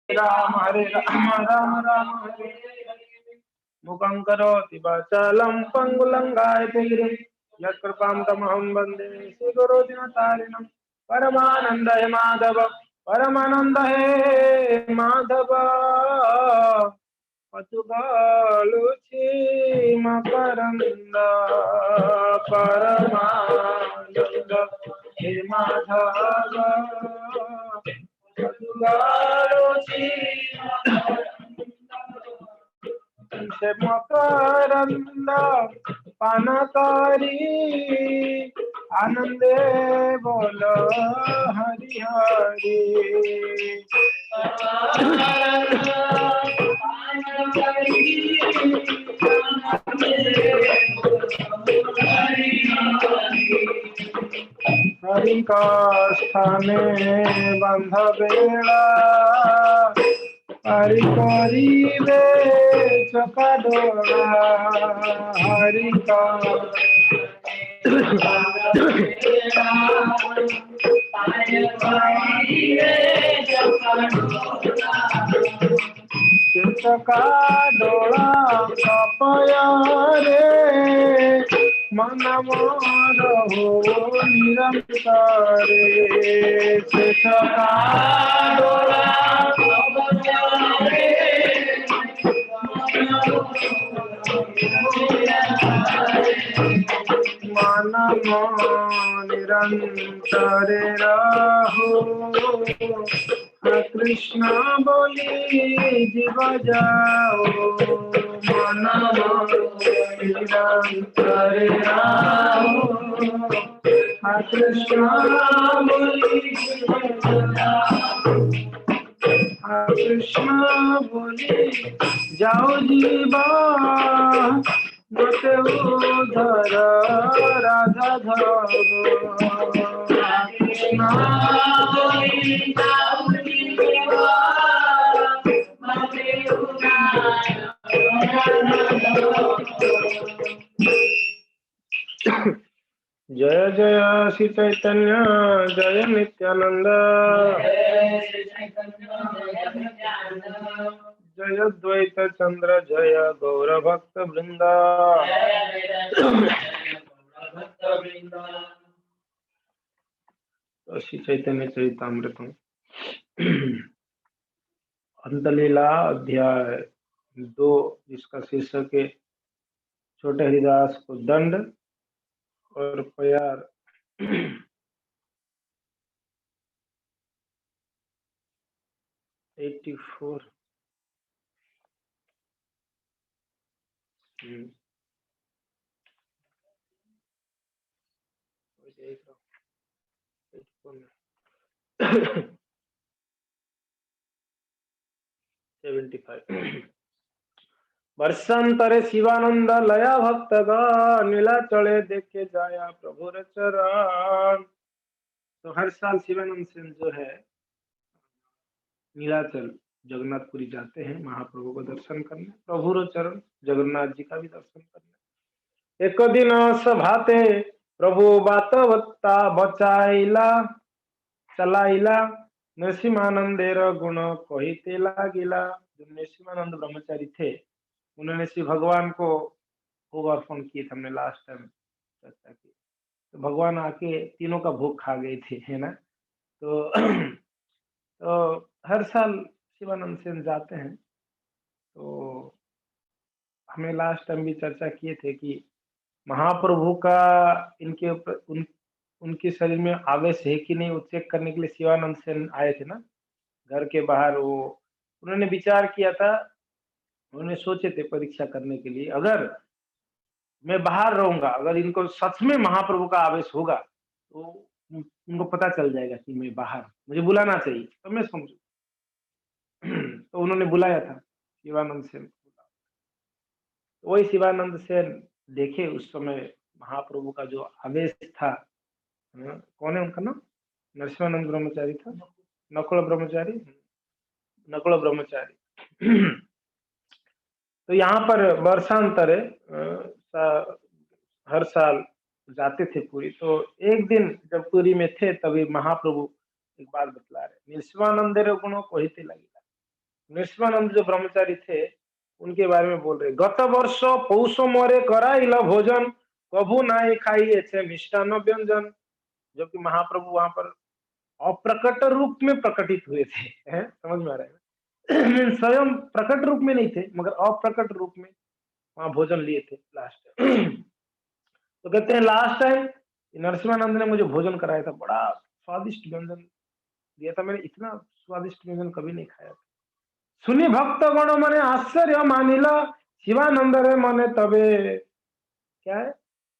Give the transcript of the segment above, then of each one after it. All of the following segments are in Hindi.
हरे राम राम राम हरे मुखं करोति वाचालं पंगुलंगायते गिरिं यत्कृपां तमहं वन्दे श्रीगुरो दिनतारिणं परमानंद हे माधव परमानंद हे माधव पतुबालुछि मकरंद परमानंद हे माधव पतुबालुछि से मकरंद पानकारी आनंदे बोलो हरि हरि हरि का स्थाने बंध बेड़ा हरि करिबे चका डोरा हरि का चका डोरा कपय रे मन मोर हो निरंतरे चका डोरा मन निरंतरे रहो कृष्ण बोली जीव जाओ मन निरंतरे रहो कृष्ण बोली कृष्ण बोली जाओ जीवा मते उधर राधा धरो कृष्ण बोली जाओ जीवा मते उधर जय जय श्री चैतन्य जय नित्यानंद जय द्वैत चंद्र जय गौर भक्त वृंदा श्री चैतन्य चरितामृतम अंतलीला अध्याय 2 जिसका शीर्षक है छोटे हरिदास को दंड और प्यार 84 75 वर्षांतरे शिवानंद लया भक्तगण नीलाचले देखे जाया प्रभु चरण। तो हर साल शिवानंद सेन जो है नीलाचल जगन्नाथपुरी जाते हैं महाप्रभु को दर्शन करने, प्रभु चरण जगन्नाथ जी का भी दर्शन करने। एक दिन सभाते प्रभु बात बचाइला चलाइला नरसिंहानंदेर गुण कहते लागिला। जो नरसिंहानंद ब्रह्मचारी थे उन्होंने श्री भगवान को भोग अर्पण किए थे, हमने लास्ट टाइम चर्चा की। तो भगवान आके तीनों का भोग खा गए थे, है ना। तो हर साल शिवानंद सेन जाते हैं। तो हमें लास्ट टाइम भी चर्चा किए थे कि महाप्रभु का इनके ऊपर उनके शरीर में आवेश है कि नहीं वो चेक करने के लिए शिवानंद सेन आए थे ना घर के बाहर। वो उन्होंने विचार किया था, उन्होंने सोचे थे परीक्षा करने के लिए, अगर मैं बाहर रहूंगा, अगर इनको सच में महाप्रभु का आवेश होगा तो उनको पता चल जाएगा कि मैं बाहर, मुझे बुलाना चाहिए। तो मैं समझू तो उन्होंने बुलाया था शिवानंद सेन को। तो वही शिवानंद सेन देखे उस समय महाप्रभु का जो आवेश था। कौन है उनका नाम? नरसिंहानंद ब्रह्मचारी था, नकुल ब्रह्मचारी, नकुल ब्रह्मचारी। तो यहाँ पर वर्षांतरे हर साल जाते थे पुरी। तो एक दिन जब पुरी में थे तभी महाप्रभु एक बात बतला रहे, नरसिंहानंदेर गुण कहते लगिला। नृसिंहानंद जो ब्रह्मचारी थे उनके बारे में बोल रहे, गत वर्ष पौष मोरे कराइल भोजन कभू नाई खाइए छे मिष्टान्न व्यंजन। जबकि महाप्रभु वहां पर अप्रकट रूप में प्रकटित हुए थे, हैं? समझ में आ रहा है? स्वयं प्रकट रूप में नहीं थे मगर अप्रकट रूप में वहां भोजन लिए थे लास्ट। तो कहते हैं लास्ट टाइम नरसिम्हानंद ने मुझे भोजन कराया था, बड़ा स्वादिष्ट व्यंजन दिया था, मैंने इतना स्वादिष्ट व्यंजन कभी नहीं खाया था। सुनी भक्त गण मने आश्चर्य मानिला शिवानंद रे मने तबे क्या है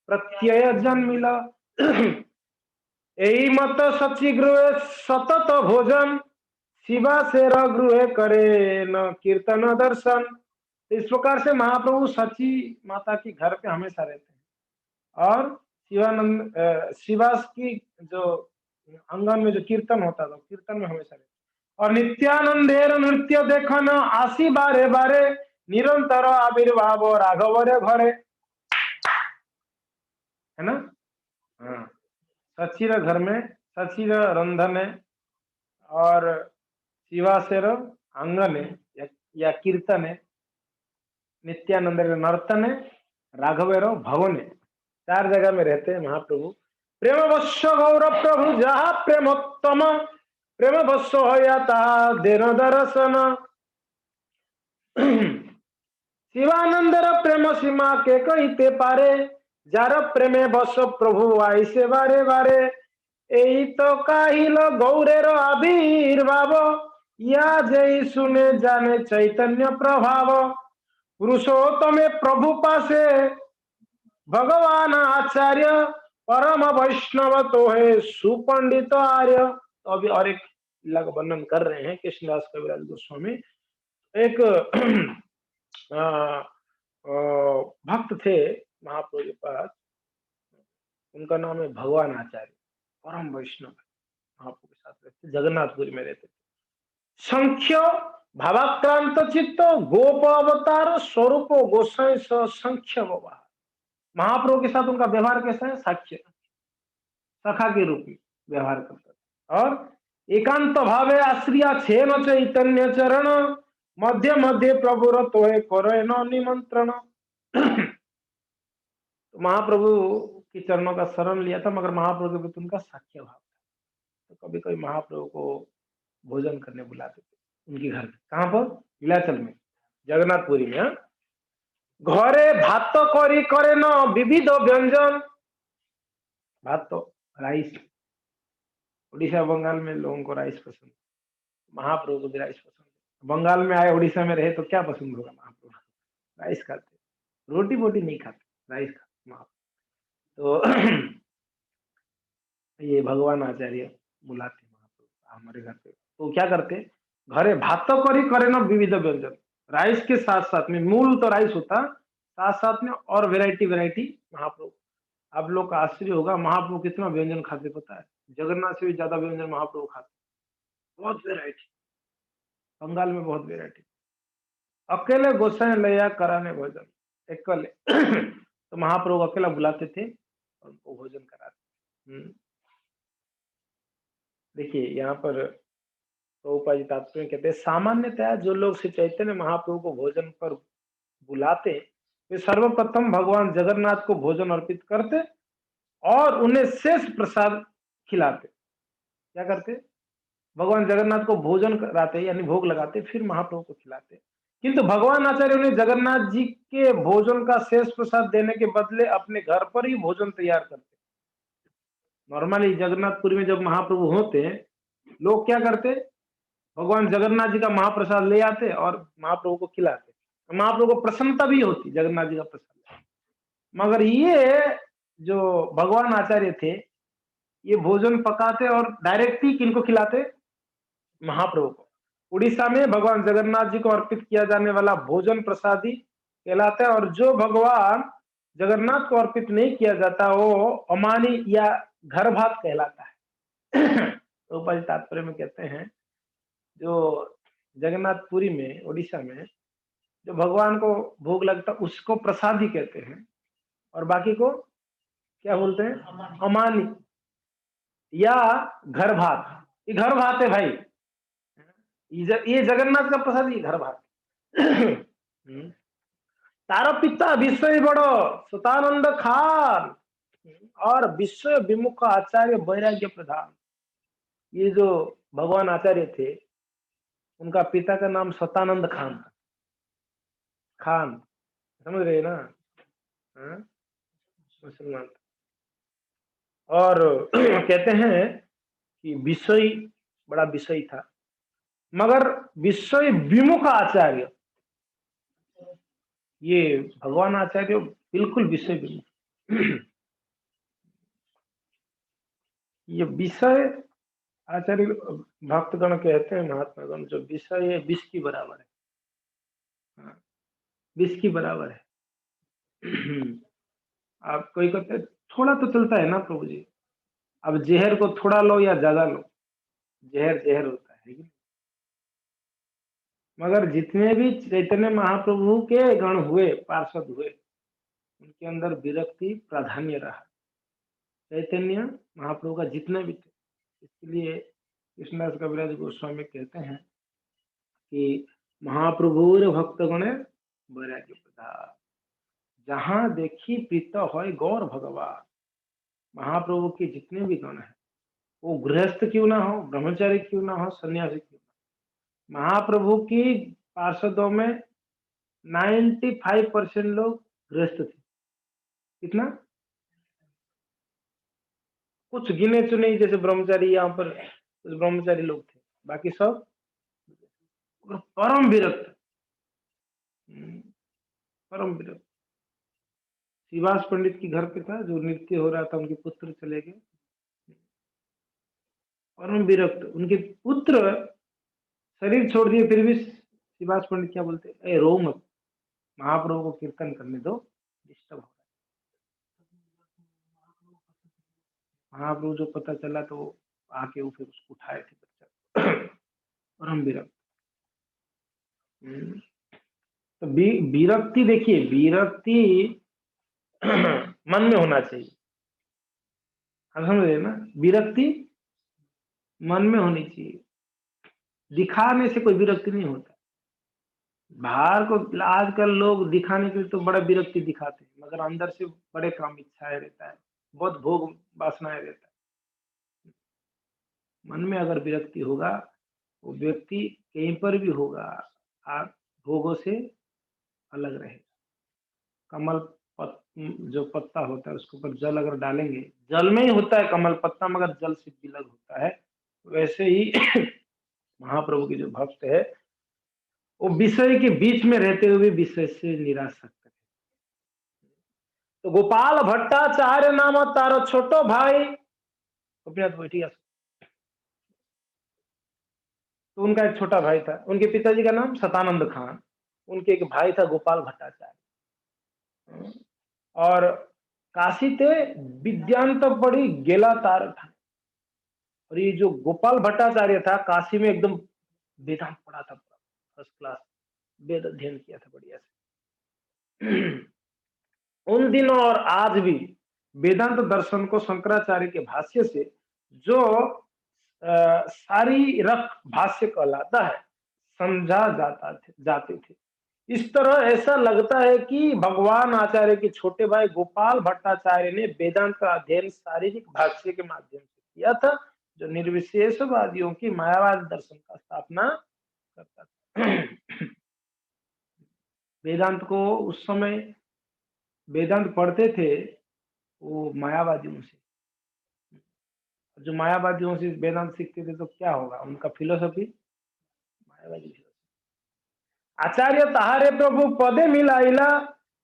प्रत्यय जन्मिला। यही मत सची गृह सतत भोजन शिवा से गृह करे न कीर्तन दर्शन। इस प्रकार से महाप्रभु सची माता की घर पे हमेशा रहते हैं और शिवानंद शिवास की जो आंगन में जो कीर्तन होता था कीर्तन में हमेशा रहते और नित्यानंदेर नृत्य देखन आसी बारे बारे निरंतर आविर्भाव राघव रे घरे, है ना। हाँ, सचिर घर में सचिर रंधन है और शिवासेर आंगन है या कीर्तन है, नित्यानंद नर्तन है, राघवेर भवन है, 4 जगह में रहते हैं महाप्रभु। प्रेम वश्य गौरव प्रभु जहा प्रेमोत्तम प्रेम वश्य हो देन दर्शन। शिवानंदर प्रेम सीमा के कहते पारे जार प्रेमे बस प्रभु आई से बारे बारे। यही तो काहिल गौरेर आविर्भाव या जय सुने जाने चैतन्य प्रभाव। पुरुषोत्तमे प्रभु पासे भगवान आचार्य परम वैष्णव तो है सुपंडित आर्य। तो अभी और एक लीला का वर्णन कर रहे हैं कृष्णदास कविराज गोस्वामी। एक भक्त थे महाप्रभु के पास, उनका नाम है भगवान आचार्य, परम वैष्णव महाप्रभु के साथ रहते, जगन्नाथपुरी में रहते थे। संख्य भावाक्रांत चित्त गोप अवतार स्वरूप गोसाई संख्य व्यवहार। महाप्रभु के साथ उनका व्यवहार कैसा है, साक्ष्य सखा के रूप में व्यवहार करता था। और एकांत भावे आश्रिया छेन चैतन्य चरण मध्य मध्य प्रभु तो करे न निमंत्रण। तो महाप्रभु की चरणों का शरण लिया था मगर महाप्रभु के प्रति उनका साक्ष्य भाव था। तो कभी कभी महाप्रभु को भोजन करने बुलाते थे उनके घर। कहाँ पर, नीलाचल में, जगन्नाथपुरी में। हाँ? घरे भात करी करे न विविध व्यंजन। भात तो राइस, उड़ीसा बंगाल में लोगों को राइस पसंद, महाप्रभु को भी राइस पसंद। बंगाल में आए उड़ीसा में रहे तो क्या पसंद होगा महाप्रभु, राइस खाते, रोटी बोटी नहीं खाते, राइस खाते महाप्रभु। तो ये भगवान आचार्य बुलाते महाप्रभु हमारे घर पे, तो क्या करते, घरे भात तो करी करे ना विविध व्यंजन, राइस के साथ साथ में, मूल तो राइस होता, साथ साथ में और वेराइटी वेराइटी महाप्रभु। आप लोग का आश्चर्य होगा महाप्रभु कितना व्यंजन खाते पता है, जगन्नाथ से भी ज्यादा व्यंजन महाप्रभु खाते, बहुत वेराइटी, बंगाल में बहुत वेराइटी। अकेले गोसाई लैया कराने भोजन, अकेले। तो महाप्रभु अकेला बुलाते थे और उनको भोजन कराते। देखिए यहाँ पर प्रभुपाद जी तात्पर्य कहते हैं, सामान्यतया जो लोग श्री चैतन्य महाप्रभु को भोजन पर बुलाते वे सर्वप्रथम भगवान जगन्नाथ को भोजन अर्पित करते और उन्हें शेष प्रसाद खिलाते। क्या करते, भगवान जगन्नाथ को भोजन कराते यानी भोग लगाते, फिर महाप्रभु को खिलाते। किंतु भगवान आचार्य उन्हें जगन्नाथ जी के भोजन का शेष प्रसाद देने के बदले अपने घर पर ही भोजन तैयार करते। नॉर्मली जगन्नाथपुरी में जब महाप्रभु होते हैं, लोग क्या करते, भगवान जगन्नाथ जी का महाप्रसाद ले आते और महाप्रभु को खिलाते। महाप्रभु को प्रसन्नता भी होती जगन्नाथ जी का प्रसाद। मगर ये जो भगवान आचार्य थे, ये भोजन पकाते और डायरेक्ट ही किनको खिलाते, महाप्रभु को। उड़ीसा में भगवान जगन्नाथ जी को अर्पित किया जाने वाला भोजन प्रसादी कहलाता है, और जो भगवान जगन्नाथ को अर्पित नहीं किया जाता वो अमानी या घर भात कहलाता है। तो ऊपर तात्पर्य में कहते हैं, जो जगन्नाथपुरी में उड़ीसा में जो भगवान को भोग लगता उसको प्रसादी कहते हैं, और बाकी को क्या बोलते हैं, अमानी या घर भात। ये घर भात है भाई, ये जगन्नाथ का प्रसाद, ये घर भाग। तारो पिता विश्व बड़ो सतानंद खान और विश्व विमुख आचार्य वैराग्य प्रधान। ये जो भगवान आचार्य थे, उनका पिता का नाम सतानंद खान था। खान, समझ रहे हैं ना? हाँ? मुसलमान। और कहते हैं कि विषय बड़ा विषय था, मगर विषय विमुख आचार्य, ये भगवान आचार्य बिल्कुल विषय विमुख। ये विषय आचार्य भक्तगण कहते हैं, महात्मागण, जो विषय है विष की बराबर है। हाँ, विष की बराबर है। आप कोई कहते हैं थोड़ा तो चलता है ना प्रभु जी, अब जहर को थोड़ा लो या ज्यादा लो, जहर जहर होता है कि नहीं? मगर जितने भी चैतन्य महाप्रभु के गण हुए, पार्षद हुए, उनके अंदर विरक्ति प्राधान्य रहा। चैतन्य महाप्रभु का जितने भी थे, इसलिए कृष्णदास कविराज गोस्वामी कहते हैं कि महाप्रभुर भक्तगण वैराग्य प्रधान, जहां देखी प्रीत होय गौर भगवान। महाप्रभु के जितने भी गण हैं, वो गृहस्थ क्यों ना हो, ब्रह्मचारी क्यों ना हो, सन्यासी क्यों ना हो, महाप्रभु की पार्षदों में 95% लोग गृहस्थ थे। कितना? कुछ गिने चुने जैसे ब्रह्मचारी, यहाँ पर कुछ ब्रह्मचारी लोग थे, बाकी सब परम विरक्त। परम विरक्त। शिवास पंडित की घर पे था, जो नृत्य हो रहा था, उनके पुत्र चले गए, परम विरक्त। उनके पुत्र शरीर छोड़ दिए, फिर भी शिवास पंडित क्या बोलते, ए रो मत, महाप्रभु को कीर्तन करने दो, डिस्टर्ब हो रहा है। महाप्रभु जो पता चला तो आके वो फिर उसको उठाए थे बच्चा। परम विरक्त। तो विरक्ति, देखिए विरक्ति मन में होना चाहिए, हम समझ रहे हैं ना? विरक्ति मन में होनी चाहिए, दिखाने से कोई विरक्ति नहीं होता। बाहर को आजकल लोग दिखाने के लिए तो बड़ा विरक्ति दिखाते हैं, मगर अंदर से बड़े काम इच्छाएं रहता है, बहुत भोग वासनाएं रहता है। मन में अगर विरक्ति होगा, वो व्यक्ति कहीं पर भी होगा, आप भोगों से अलग रहेगा। कमल जो पत्ता होता है, उसके ऊपर जल अगर डालेंगे, जल में ही होता है कमल पत्ता, मगर जल से विलग होता है। वैसे ही महाप्रभु के जो भक्त है, वो विषय के बीच में रहते हुए विषय से निरासक्त है। तो गोपाल भट्टाचार्य नाम तारो छोटो भाई, बैठिए। तो उनका एक छोटा भाई था, उनके पिताजी का नाम सतानंद खान, उनके एक भाई था गोपाल भट्टाचार्य। और काशी ते विद्यांत पड़ी गेला तार था। और ये जो गोपाल भट्टाचार्य था, काशी में एकदम वेदांत पढ़ा था, फर्स्ट क्लास वेद अध्ययन किया था बढ़िया से। उन दिनों और आज भी वेदांत दर्शन को शंकराचार्य के भाष्य से, जो सारी रख भाष्य कहलाता है, समझा जाते थे। इस तरह ऐसा लगता है कि भगवान आचार्य के छोटे भाई गोपाल भट्टाचार्य ने वेदांत का अध्ययन शारीरिक भाष्य के माध्यम से किया था, जो निर्विशेषवादियों की मायावाद दर्शन का स्थापना करता था। वेदांत को उस समय वेदांत पढ़ते थे वो मायावादियों से, जो मायावादियों से वेदांत सीखते थे तो क्या होगा, उनका फिलोसफी मायावादी फिलोसफी। आचार्य तहारे प्रभु पदे मिलाइला।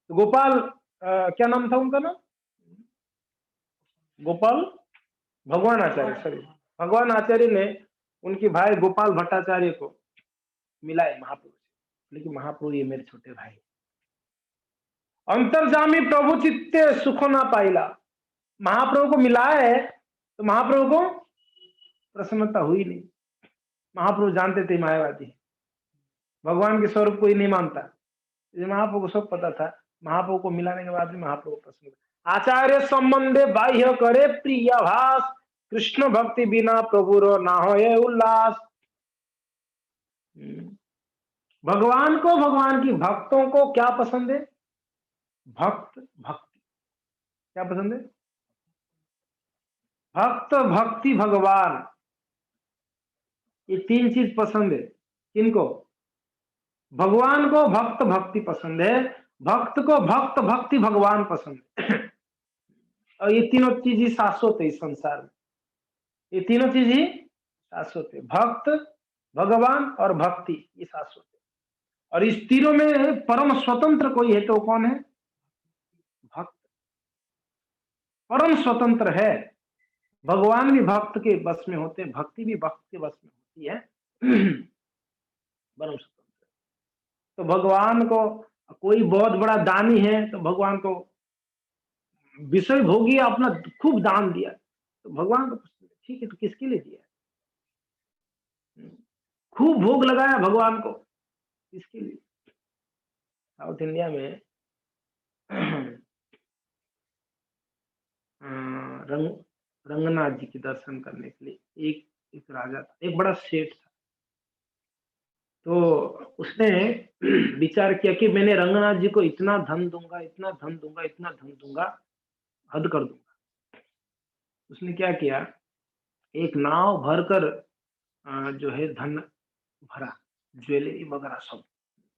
गोपाल क्या नाम था उनका नाम? गोपाल भगवान आचार्य, सॉरी, भगवान आचार्य ने उनके भाई गोपाल भट्टाचार्य को मिलाए महाप्रभु से, लेकिन महाप्रभु ये मेरे छोटे भाई। अंतर्जामी प्रभु चित्ते सुख ना पाइला। महाप्रभु को मिलाए तो महाप्रभु को प्रसन्नता हुई नहीं। महाप्रभु जानते थे मायावादी, भगवान के स्वरूप को ही नहीं मानता, महाप्रभु को सब पता था। महाप्रभु को मिलाने के बाद भी महाप्रभु प्रसन्न। आचार्य संबंधे बाह्य करे प्रिय भास, कृष्ण भक्ति बिना प्रभु रो ना हो उल्लास। हम्म, भगवान को, भगवान की भक्तों को क्या पसंद है? भक्त भक्ति। क्या पसंद है? भक्त भक्ति भगवान, ये तीन चीज पसंद है। किनको? भगवान को भक्त भक्ति पसंद है, भक्त को भक्त भक्ति भगवान पसंद है। और ये तीनों चीज ही शाश्वत है इस संसार में। ये तीनों चीज ही शाश्वत है, भक्त, भगवान और भक्ति, ये शाश्वत है। और इस तीनों में परम स्वतंत्र कोई है तो कौन है? भक्त परम स्वतंत्र है। भगवान भी भक्त के बस में होते हैं, भक्ति भी भक्त के बस में होती है। परम स्वतंत्र। तो भगवान को, कोई बहुत बड़ा दानी है तो भगवान को विषय भोगी अपना खूब दान दिया, तो भगवान को पूछते हैं, ठीक है तो किसके लिए दिया? खूब भोग लगाया भगवान को, किसके लिए? साउथ इंडिया में रंग रंगनाथ जी के दर्शन करने के लिए एक एक राजा था, एक बड़ा सेठ था। तो उसने विचार किया कि मैंने रंगनाथ जी को इतना धन दूंगा, इतना धन दूंगा, इतना धन दूंगा, हद कर दूंगा। उसने क्या किया, एक नाव भरकर जो है धन भरा, ज्वेलरी वगैरह सब,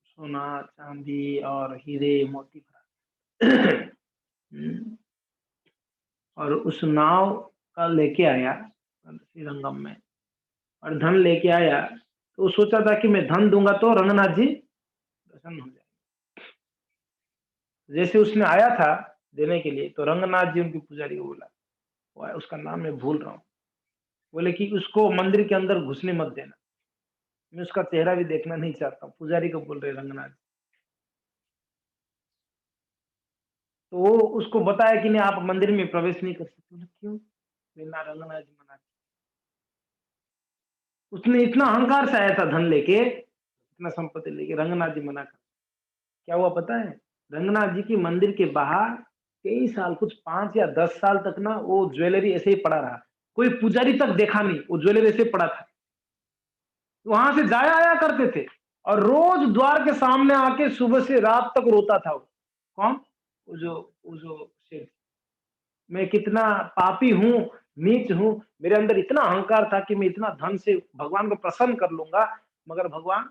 सोना चांदी और हीरे मोती भरा। और उस नाव का लेके आया श्रीरंगम में, और धन लेके आया। तो वो सोचा था कि मैं धन दूंगा तो रंगनाथ जी प्रसन्न हो जाए। जैसे उसने आया था देने के लिए, तो रंगनाथ जी उनके पुजारी को बोला, वो उसका नाम मैं भूल रहा हूँ, बोले कि उसको मंदिर के अंदर घुसने मत देना, मैं उसका चेहरा भी देखना नहीं चाहता हूँ। पुजारी को बोल रहे रंगनाथ। तो वो उसको बताया कि नहीं, आप मंदिर में प्रवेश नहीं कर सकते। बोले क्यों? बिना रंगनाथ जी मना। उसने इतना अहंकार से आया था धन लेके, इतना संपत्ति लेके, रंगनाथ जी मना कर। क्या हुआ पता है? रंगनाथ जी की मंदिर के बाहर कई साल, कुछ 5 या 10 साल तक ना वो ज्वेलरी ऐसे ही पड़ा रहा। कोई पुजारी तक देखा नहीं, वो ज्वेलरी ऐसे पड़ा था। वहां से जाया आया करते थे, और रोज द्वार के सामने आके सुबह से रात तक रोता था वो। कौन? वो जो शेर, मैं कितना पापी हूँ, नीच हूँ, मेरे अंदर इतना अहंकार था कि मैं इतना धन से भगवान को प्रसन्न कर लूंगा, मगर भगवान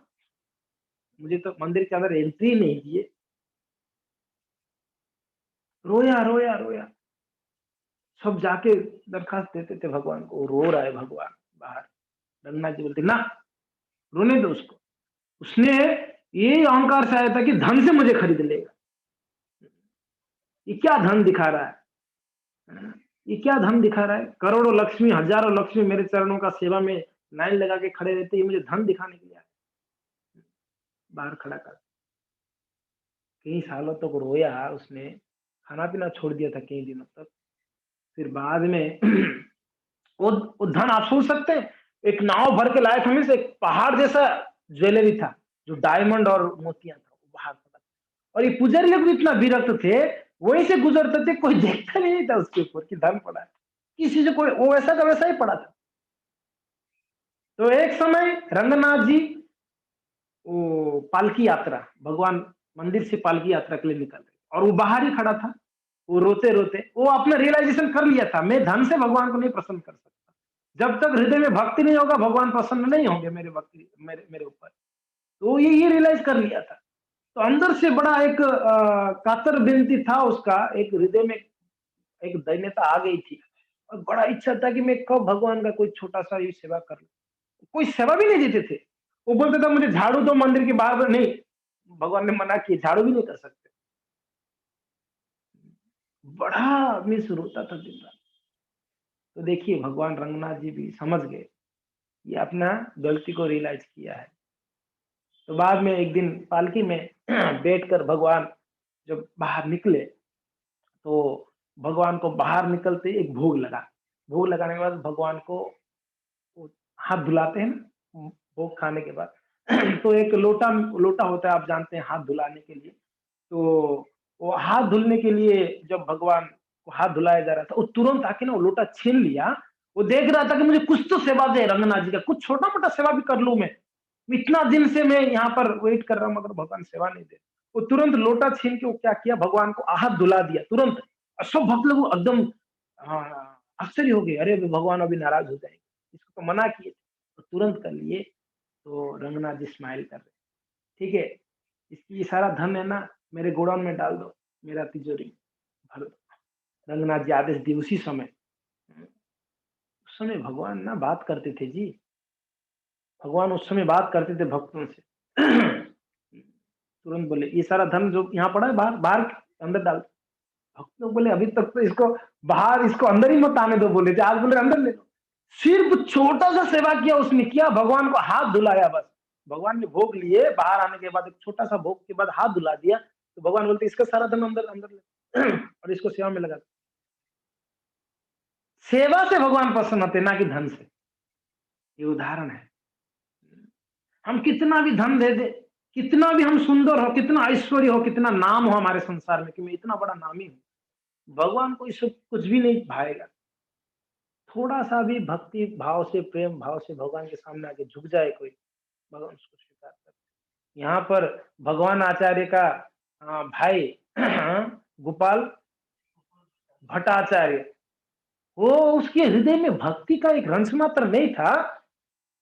मुझे तो मंदिर के अंदर एंट्री नहीं दिए। रोया रोया रोया, सब जाके दरखास्त देते थे भगवान को, रो रहा है भगवान बाहर। रंगनाथ जी बोलते ना, रोने दो उसको, उसने ये अहंकार से आया था कि धन से मुझे खरीद लेगा। ये क्या धन दिखा रहा है? ये क्या धन दिखा रहा है? करोड़ों लक्ष्मी, हजारों लक्ष्मी मेरे चरणों का सेवा में लाइन लगा के खड़े रहते, ये मुझे धन दिखाने के लिए आया। बाहर खड़ा कर, कई सालों तक रोया उसने, खाना पीना छोड़ दिया था कई दिनों तक। फिर बाद में वो धन आप सोच सकते हैं, एक नाव भर के लाए थे, हमें से एक पहाड़ जैसा ज्वेलरी था, जो डायमंड और मोतियां था, वो बाहर पड़ा। और ये पुजारी लोग भी इतना विरक्त थे, वहीं से गुजरते थे, कोई देखता नहीं था उसके ऊपर कि धन पड़ा है। किसी से कोई, वो वैसा का वैसा ही पड़ा था। तो एक समय रंगनाथ जी वो पालकी यात्रा, भगवान मंदिर से पालकी यात्रा के लिए निकल रहे, और वो बाहर ही खड़ा था। वो रोते रोते, वो अपना रियलाइजेशन कर लिया था, मैं धन से भगवान को नहीं प्रसन्न कर सकता। जब तक हृदय में भक्ति नहीं होगा, भगवान प्रसन्न नहीं होंगे मेरे भक्ति, मेरे ऊपर। तो ये रियलाइज कर लिया था। तो अंदर से बड़ा एक कातर विनती था उसका, एक हृदय में एक दैन्यता आ गई थी, और बड़ा इच्छा था कि मैं कब भगवान का कोई छोटा सा ही सेवा कर लूं। कोई सेवा भी नहीं देते थे। वो बोलते थे मुझे झाड़ू दो मंदिर के बाहर, नहीं, भगवान ने मना किया, झाड़ू भी नहीं कर सकते। बड़ा मिस रोता था दिन रात। तो देखिए भगवान रंगनाथ जी भी समझ गए, ये अपना गलती को रियलाइज किया है। तो बाद में एक दिन पालकी में बैठकर भगवान जब बाहर निकले, तो भगवान को बाहर निकलते ही एक भोग लगा। भोग लगाने के बाद भगवान को वो हाथ धुलाते हैं ना, भोग खाने के बाद। तो एक लोटा लोटा होता है, आप जानते हैं, हाथ धुलाने के लिए। तो वो हाथ धुलने के लिए जब भगवान को हाथ धुलाया जा रहा था, वो तुरंत आके ना वो लोटा छीन लिया। वो देख रहा था कि मुझे कुछ तो सेवा दे रंगनाथ जी का, कुछ छोटा मोटा सेवा भी कर लूं मैं। इतना दिन से मैं यहाँ पर वेट कर रहा हूँ मगर भगवान सेवा नहीं दे। वो तुरंत लोटा छीन के वो क्या किया, भगवान को हाथ धुला दिया तुरंत। और सब भक्त लोग एकदम आश्चर्य हो गए, अरे भगवान अभी नाराज हो जाएंगे, इसको तो मना किए, तो तुरंत कर लिए। तो रंगनाथ जी स्माइल कर रहे, ठीक है, इसकी ये सारा धन है ना मेरे गोडाउन में डाल दो, मेरा तिजोरी में भर दो। रंगनाथ जी आदेश दिए उसी समय। उस समय भगवान ना बात करते थे जी, भगवान उस समय बात करते थे भक्तों से। तुरंत बोले ये सारा धन जो यहाँ पड़ा है बाहर बाहर अंदर डाल। भक्त लोग बोले अभी तक तो इसको बाहर, इसको अंदर ही मत आने दो बोले थे, आज बोले अंदर ले लो। सिर्फ छोटा सा सेवा किया उसने, किया भगवान को हाथ धुलाया बस। भगवान ने भोग लिए, बाहर आने के बाद एक छोटा सा भोग के बाद हाथ धुला दिया, तो भगवान बोलते इसका सारा धन अंदर अंदर ले और इसको सेवा में लगा। सेवा से भगवान प्रसन्न होते ना कि धन से। ये उदाहरण है। हम कितना भी धन दे दे, कितना भी हम सुंदर हो, कितना ऐश्वर्य हो, कितना नाम हो हमारे संसार में कि मैं इतना बड़ा नामी हूं, भगवान को इससे कुछ भी नहीं भाएगा। थोड़ा सा भी भक्ति भाव से, प्रेम भाव से भगवान के सामने आके झुक जाए कोई, भगवान उसको स्वीकार करते। यहाँ पर भगवान आचार्य का भाई गोपाल भट्टाचार्य, वो उसके हृदय में भक्ति का एक रंश मात्र नहीं था,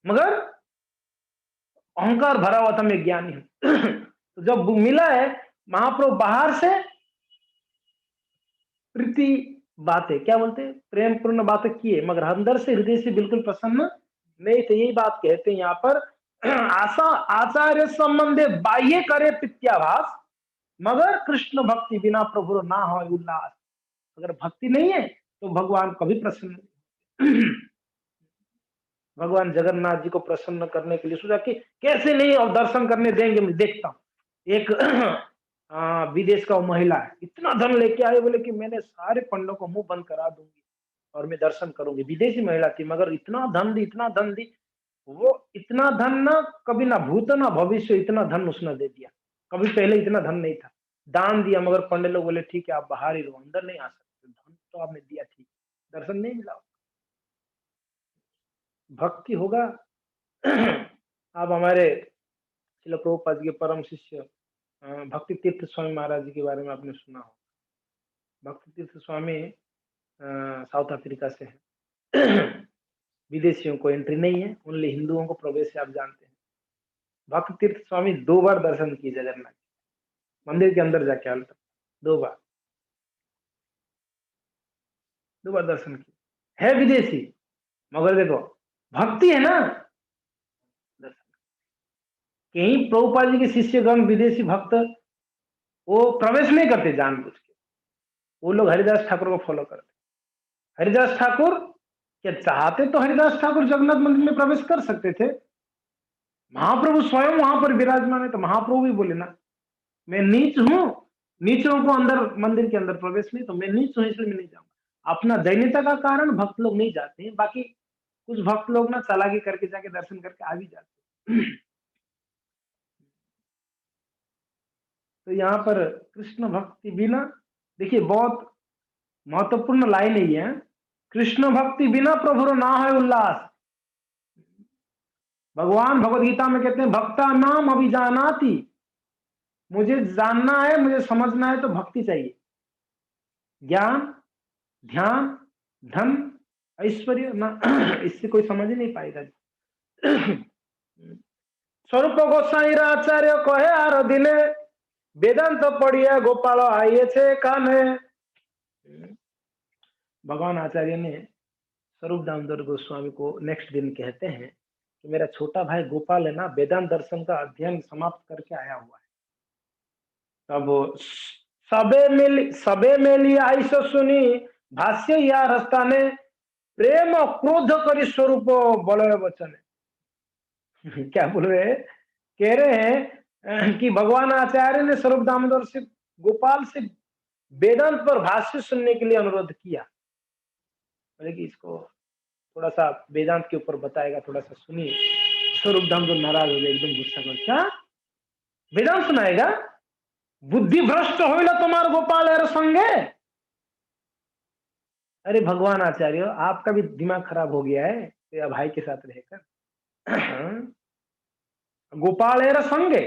मगर अहंकार भरा हुआ था, मैं ज्ञानी हूं। तो जब मिला है महाप्रभु बाहर से प्रीति बातें क्या बोलते हैं, प्रेम पूर्ण बातें किए, मगर अंदर से हृदय से बिल्कुल प्रसन्न नहीं थे। यही बात कहते हैं यहाँ पर। आशा आचार्य संबंधे बाह्य करे पित्याभास, मगर कृष्ण भक्ति बिना प्रभु ना हो उल्लास। अगर भक्ति नहीं है तो भगवान कभी प्रसन्न नहीं। भगवान जगन्नाथ जी को प्रसन्न करने के लिए सोचा कि कैसे नहीं अब दर्शन करने देंगे, मैं देखता हूं। एक विदेश का महिला है, इतना धन लेके आए, बोले कि मैंने सारे पंडों को मुंह बंद करा दूंगी और मैं दर्शन करूंगी। विदेशी महिला थी मगर इतना धन दी, इतना धन दी। वो इतना धन ना कभी ना भूत ना भविष्य इतना धन उसने दे दिया, कभी पहले इतना धन नहीं था। दान दिया मगर पंडित लोग बोले ठीक है आप बाहर ही रहो, अंदर नहीं आ सकते, धन तो आपने दिया ठीक, दर्शन नहीं मिला। भक्ति होगा। आप हमारे श्रील प्रभुपाद जी के परम शिष्य भक्ति तीर्थ स्वामी महाराज जी के बारे में आपने सुना हो। भक्ति तीर्थ स्वामी साउथ अफ्रीका से हैं। विदेशियों को एंट्री नहीं है, ओनली हिंदुओं को प्रवेश है, आप जानते हैं। भक्ति तीर्थ स्वामी 2 बार दर्शन किए जगन्नाथ मंदिर के अंदर जाके, हाल तक 2 बार, 2 बार दर्शन किए। है विदेशी मगर देखो भक्ति है ना, कहीं प्रभुपाद जी के शिष्यगण विदेशी भक्त वो प्रवेश नहीं करते जानबूझ के, वो लोग हरिदास ठाकुर को फॉलो करते। हरिदास ठाकुर क्या चाहते तो हरिदास ठाकुर जगन्नाथ मंदिर में प्रवेश कर सकते थे, महाप्रभु स्वयं वहां पर विराजमान है, तो महाप्रभु भी बोले ना मैं नीच हूं, नीचों को अंदर मंदिर के अंदर प्रवेश नहीं, तो मैं नीच हूं इसलिए मैं नहीं जाऊंगा। अपना दैन्यता का कारण भक्त लोग नहीं जाते हैं, बाकी कुछ भक्त लोग ना चालाकी करके जाके दर्शन करके आ भी जाते हैं। तो यहाँ पर कृष्ण भक्ति बिना, देखिए बहुत महत्वपूर्ण लाइन ही है, कृष्ण भक्ति बिना प्रभु ना है उल्लास। भगवान भगवद गीता में कहते हैं भक्ता नाम अभिजानाति, मुझे जानना है, मुझे समझना है तो भक्ति चाहिए। ज्ञान, ध्यान, धन, ऐश्वर्य ना, इससे कोई समझ ही नहीं पाएगा। स्वरूप गोस्वामी आचार्य कहे आर दिने, वेदांत पढ़िया गोपाल आइए छे काने। भगवान आचार्य ने स्वरूप दामोदर गोस्वामी को नेक्स्ट दिन कहते हैं कि मेरा छोटा भाई गोपाल है ना, वेदांत दर्शन का अध्ययन समाप्त करके आया हुआ है। तब सबे मिली आइस सुनी, भाष्य या रस्ता ने प्रेम क्रोध करी स्वरूप बलय वचन। क्या बोल रहे हैं, कह रहे हैं कि भगवान आचार्य ने स्वरूप दामोदर से गोपाल से वेदांत पर भाष्य सुनने के लिए अनुरोध किया। बोले कि इसको थोड़ा सा वेदांत के ऊपर बताएगा, थोड़ा सा सुनिए। स्वरूप दामोदर नाराज हो गए, एकदम गुस्सा कर, क्या वेदांत सुनाएगा, बुद्धि भ्रष्ट होइला तुम्हारा गोपाल है संगे। अरे भगवान आचार्य आपका भी दिमाग खराब हो गया है या भाई के साथ रहकर। गोपालेर संगे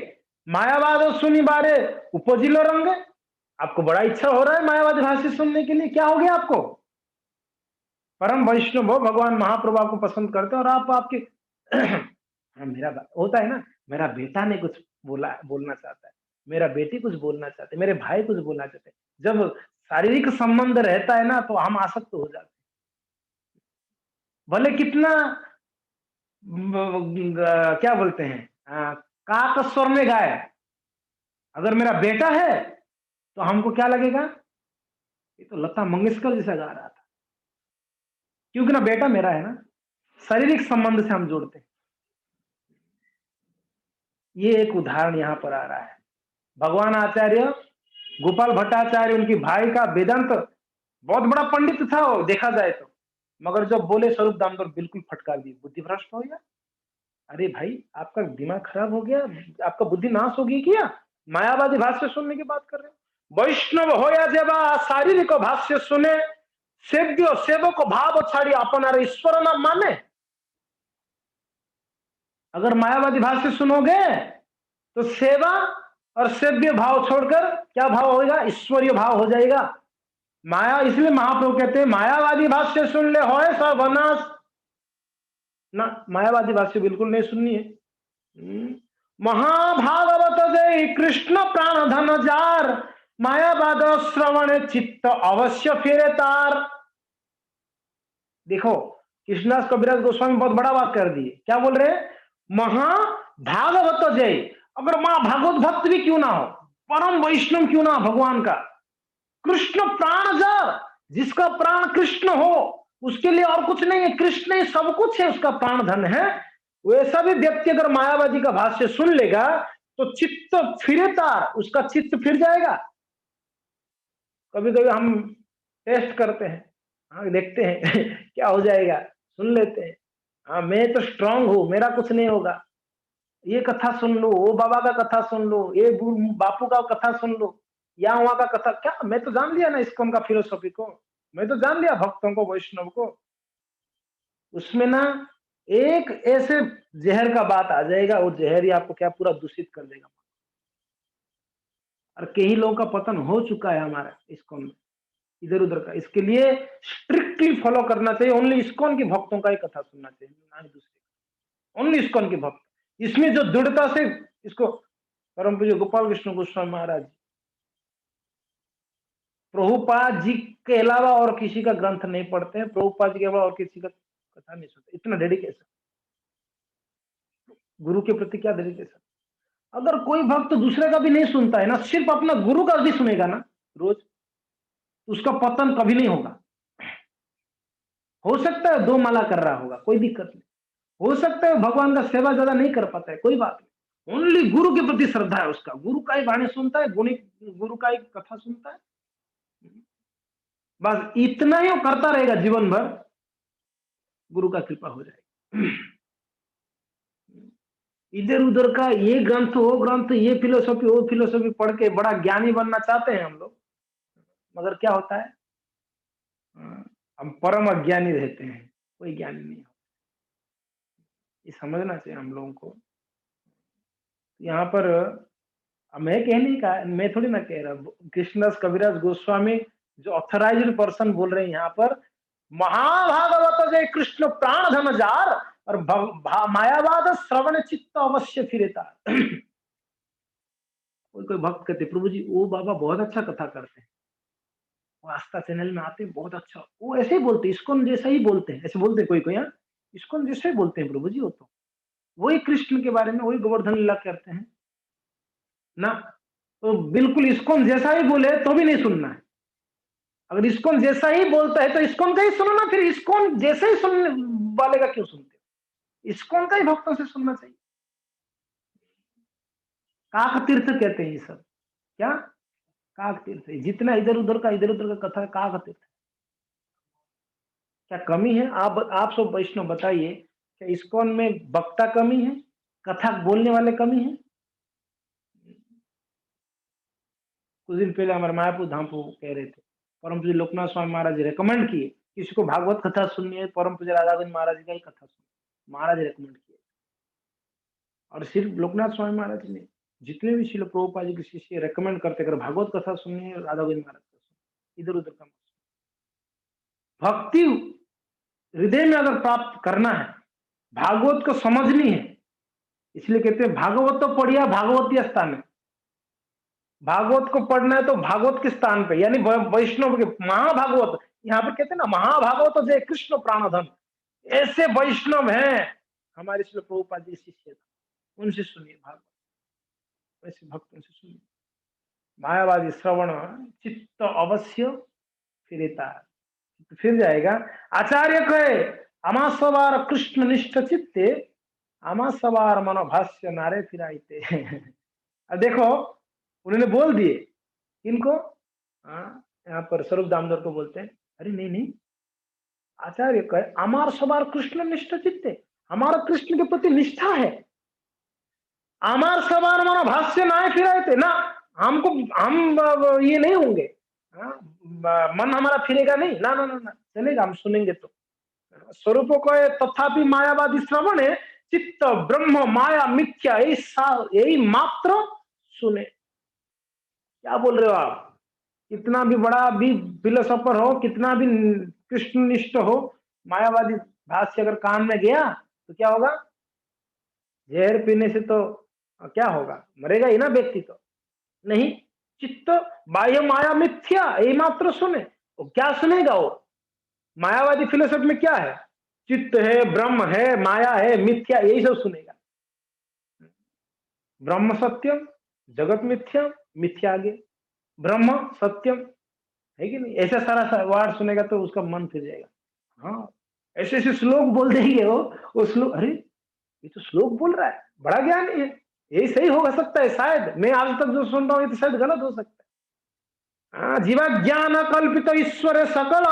मायावाद सुनी बारे उपजिलो रंगे। आपको बड़ा इच्छा हो रहा है मायावादी भाष्य सुनने के लिए, क्या हो गया आपको? परम वैष्णव हो, भगवान महाप्रभु आपको पसंद करते हैं और आप आपके हाँ, होता है ना, मेरा बेटा ने कुछ बोलना चाहता है, मेरा बेटी कुछ बोलना चाहते, मेरे भाई कुछ बोलना चाहते। जब शारीरिक संबंध रहता है ना तो हम आसक्त हो जाते हैं। भले कितना क्या बोलते हैं, काक स्वर में गाए, अगर मेरा बेटा है तो हमको क्या लगेगा, ये तो लता मंगेशकर जैसा गा रहा था, क्योंकि ना बेटा मेरा है ना, शारीरिक संबंध से हम जोड़ते हैं। ये एक उदाहरण यहां पर आ रहा है। भगवान आचार्य गोपाल भट्टाचार्य, उनकी भाई का वेदांत बहुत बड़ा पंडित था वो, देखा जाए तो, मगर जब बोले स्वरूप दामोदर बिल्कुल फटकार दी, बुद्धि भ्रष्ट हो गया। अरे भाई, आपका दिमाग खराब हो गया, आपका बुद्धि नाश हो गई क्या? मायावादी भाष्य सुनने की बात कर रहे हो? वैष्णव हो या जेबा शारीरिक भाष्य सुने, सेव्य सेवक भाव छाड़ी अपनार ईश्वर नाम माने। अगर मायावादी भाष्य सुनोगे तो सेवा और सेव्य भाव छोड़कर क्या भाव होगा? ईश्वरीय भाव हो जाएगा। माया, इसलिए महाप्रभु कहते हैं मायावादी भाष्य सुन ले होए सर्वनाश। ना, मायावादी भाष्य बिल्कुल नहीं सुननी है। महाभागवत जय कृष्ण प्राण धन जार, मायावाद श्रवण चित्त अवश्य फिरे तार। देखो, कृष्णदास कबीरदास गोस्वामी बहुत बड़ा बात कर दिए। क्या बोल रहे हैं? महाभागवत जय, अगर मां भागवत भक्त भी क्यों ना हो, परम वैष्णव क्यों ना भगवान का, कृष्ण प्राण जार, जिसका प्राण कृष्ण हो उसके लिए और कुछ नहीं है, कृष्ण ही सब कुछ है, उसका प्राण धन है। वैसा भी व्यक्ति अगर मायावादी का भाष्य सुन लेगा तो चित्त फिरे तार, उसका चित्त फिर जाएगा। कभी कभी हम टेस्ट करते हैं, हाँ देखते हैं क्या हो जाएगा, सुन लेते हैं। हाँ, मैं तो स्ट्रांग हूं, मेरा कुछ नहीं होगा, ये कथा सुन लो, वो बाबा का कथा सुन लो, ये बापू का कथा सुन लो, या वहां का कथा, क्या मैं तो जान लिया ना इस्कॉन का फिलोसॉफी को, मैं तो जान लिया भक्तों को, वैष्णव को। उसमें ना एक ऐसे जहर का बात आ जाएगा, वो जहर ही आपको क्या पूरा दूषित कर देगा। और कई लोगों का पतन हो चुका है हमारा इस्कॉन में, इधर उधर का। इसके लिए स्ट्रिक्टली फॉलो करना चाहिए, ओनली इस्कॉन के भक्तों का ही कथा सुनना चाहिए, ना ही दूसरे, ओनली इस्कॉन के भक्त। इसमें जो दृढ़ता से इसको, परम पूज्य गोपाल कृष्ण गोस्वामी महाराज, प्रभुपाद जी के अलावा और किसी का ग्रंथ नहीं पढ़ते हैं, प्रभुपाद जी के अलावा और किसी का कथा नहीं सुनते। इतना डेडिकेशन गुरु के प्रति, क्या डेडिकेशन। अगर कोई भक्त दूसरे का भी नहीं सुनता है ना, सिर्फ अपना गुरु का भी सुनेगा ना रोज, उसका पतन कभी नहीं होगा। हो सकता है 2 माला कर रहा होगा, कोई दिक्कत नहीं, हो सकता है भगवान का सेवा ज्यादा नहीं कर पाता है, कोई बात नहीं, ओनली गुरु के प्रति श्रद्धा है उसका, गुरु का ही गाने सुनता है, गुरु का ही कथा सुनता है, बस इतना ही वो करता रहेगा जीवन भर, गुरु का कृपा हो जाएगी। इधर उधर का ये ग्रंथ वो ग्रंथ, ये फिलोसॉफी वो फिलोसॉफी पढ़ के बड़ा ज्ञानी बनना चाहते हैं हम लोग, मगर क्या होता है, हम परम अज्ञानी रहते हैं, कोई ज्ञानी नहीं होता। ये समझना चाहिए हम लोगों को। यहाँ पर मैं कहने का, मैं थोड़ी ना कह रहा, कृष्णदास कविराज गोस्वामी जो ऑथराइज्ड पर्सन बोल रहे हैं यहाँ पर, महाभागवत जय कृष्ण प्राण धन जार, और मायावाद श्रवण चित्त अवश्य फिरेता। कोई कोई भक्त कहते प्रभु जी वो बाबा बहुत अच्छा कथा करते हैं, वो आस्था चैनल में आते हैं, बहुत अच्छा, वो ऐसे ही बोलते हैं, इस्कॉन जैसा ही बोलते हैं, ऐसे बोलते हैं कोई कोई, यहाँ इस्कॉन जैसे ही बोलते हैं प्रभु जी, वो तो वही कृष्ण के बारे में वही गोवर्धन लीला करते हैं ना। तो बिल्कुल इस्कॉन जैसा ही बोले तो भी नहीं सुनना है। अगर इस्कॉन जैसा ही बोलता है तो इस्कॉन का ही सुनो ना, फिर इस्कॉन जैसे ही सुनने वाले का क्यों सुनते हो? इस्कॉन का ही भक्तों से सुनना चाहिए। काक तीर्थ कहते हैं ये सब, क्या काक तीर्थ, जितना इधर उधर का कथा है, काक तीर्थ। क्या कमी है? आप सब वैष्णव बताइए, क्या इस्कॉन में वक्ता कमी है, कथा बोलने वाले कमी है? कुछ दिन पहले हमारे मायापुर धामपुर कह रहे थे, परम पूज्य लोकनाथ स्वामी महाराज जी रेकमेंड किए, किसी को भागवत कथा सुननी है परम पूज्य राधागंज महाराज जी का ही कथा सुन, महाराज रेकमेंड किए। और सिर्फ लोकनाथ स्वामी महाराज ने, जितने भी शिल प्रभुपाद जी के शिष्य रेकमेंड करते, अगर भागवत कथा सुननी है राधा गोविंद महाराज का सुनो, इधर उधर का मत सुनो। भक्ति हृदय में अगर प्राप्त करना है, भागवत को समझनी है, इसलिए कहते हैं भागवत तो पढ़िया भागवती स्थान है। भागवत को पढ़ना है तो भागवत के स्थान पे, यानी वैष्णव के महाभागवत, यहाँ पे कहते हैं ना महाभागवत जय कृष्ण प्राणधन, ऐसे वैष्णव हैं हमारे श्री प्रभुपाद जी शिष्य, उनसे सुनिए भागवत, वैसे भक्त उनसे सुनिए। मायावादी श्रवण चित्त अवश्य फिर जाएगा। आचार्य कहे आमा सवार कृष्ण निष्ठ चित्ते, आमा सवार मनोभाष्य नारे फिराइते। अब देखो उन्होंने बोल दिए इनको, यहाँ पर स्वरूप दामोदर को बोलते हैं, अरे नहीं नहीं, आचार्य कहे अमार सवार कृष्ण निष्ठ चित्ते, हमारा कृष्ण के प्रति निष्ठा है। अमार सवार मानो भाष्य ना फिराते ना, हमको हम ये नहीं होंगे, मन हमारा फिरेगा नहीं, ना ना ना ना, चलेगा, हम सुनेंगे तो। स्वरूप को तथापि मायावादी श्रवण है, चित्त ब्रह्म माया मिथ्या यही मात्र सुने। क्या बोल रहे हो आप? कितना भी बड़ा भी फिलोसोफर हो, कितना भी कृष्णनिष्ठ हो, मायावादी भाष्य अगर कान में गया तो क्या होगा? जहर पीने से तो क्या होगा, मरेगा ही ना व्यक्ति तो। नहीं, चित्त बाह्य माया मिथ्या यही मात्र सुने। वो क्या सुनेगा? वो मायावादी फिलोसफी में क्या है? चित्त है, ब्रह्म है, माया है, मिथ्या, यही सब सुनेगा। ब्रह्म सत्यम, जगत मिथ्या, मिथ्या आगे ब्रह्म सत्यम, है कि नहीं? ऐसा सारा वर्ड सुनेगा तो उसका मन फिर जाएगा। हाँ, ऐसे ऐसे श्लोक बोल देंगे वो श्लोक, अरे ये तो श्लोक बोल रहा है, बड़ा ज्ञान है, यही सही हो सकता है शायद, मैं आज तक जो सुन रहा हूँ ये तो शायद गलत हो सकता है। जीवा ज्ञान कल्पित ईश्वर सकल